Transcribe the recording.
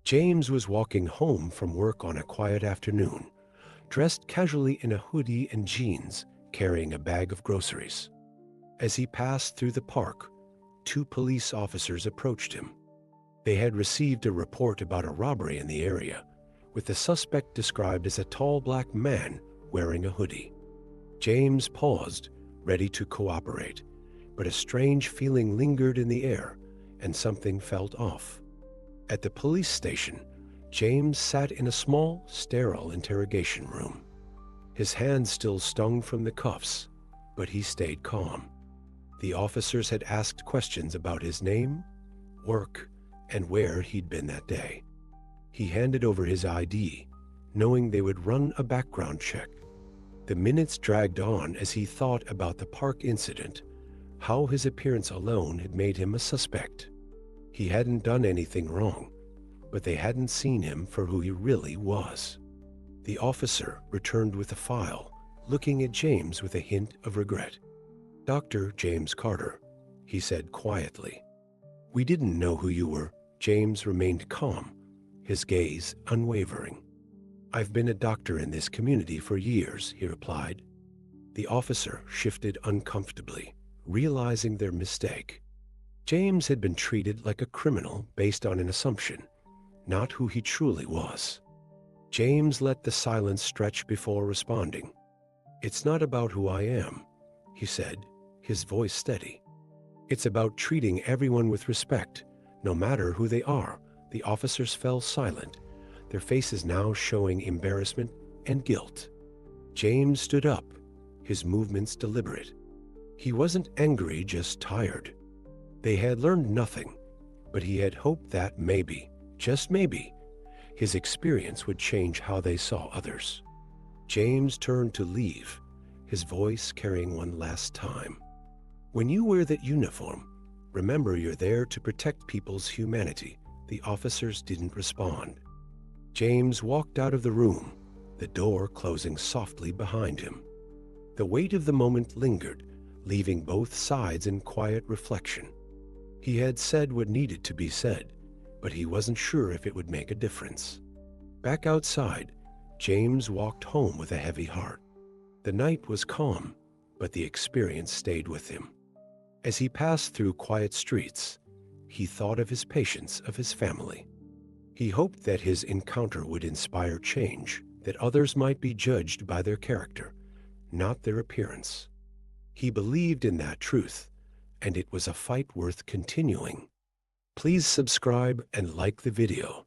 James was walking home from work on a quiet afternoon, dressed casually in a hoodie and jeans, carrying a bag of groceries. As he passed through the park, two police officers approached him. They had received a report about a robbery in the area, with the suspect described as a tall black man wearing a hoodie. James paused, ready to cooperate, but a strange feeling lingered in the air, and something felt off. At the police station, James sat in a small, sterile interrogation room. His hands still stung from the cuffs, but he stayed calm. The officers had asked questions about his name, work, and where he'd been that day. He handed over his ID, knowing they would run a background check. The minutes dragged on as he thought about the park incident, how his appearance alone had made him a suspect. He hadn't done anything wrong, but they hadn't seen him for who he really was. The officer returned with a file, looking at James with a hint of regret. "Dr. James Carter," he said quietly. "We didn't know who you were." James remained calm, his gaze unwavering. "I've been a doctor in this community for years," he replied. The officer shifted uncomfortably, realizing their mistake. James had been treated like a criminal based on an assumption, not who he truly was. James let the silence stretch before responding. "It's not about who I am," he said, his voice steady. "It's about treating everyone with respect, no matter who they are." The officers fell silent, their faces now showing embarrassment and guilt. James stood up, his movements deliberate. He wasn't angry, just tired. They had learned nothing, but he had hoped that maybe, just maybe, his experience would change how they saw others. James turned to leave, his voice carrying one last time. "When you wear that uniform, remember you're there to protect people's humanity." The officers didn't respond. James walked out of the room, the door closing softly behind him. The weight of the moment lingered, leaving both sides in quiet reflection. He had said what needed to be said, but he wasn't sure if it would make a difference. Back outside, James walked home with a heavy heart. The night was calm, but the experience stayed with him. As he passed through quiet streets, he thought of his patients, of his family. He hoped that his encounter would inspire change, that others might be judged by their character, not their appearance. He believed in that truth, and it was a fight worth continuing. Please subscribe and like the video.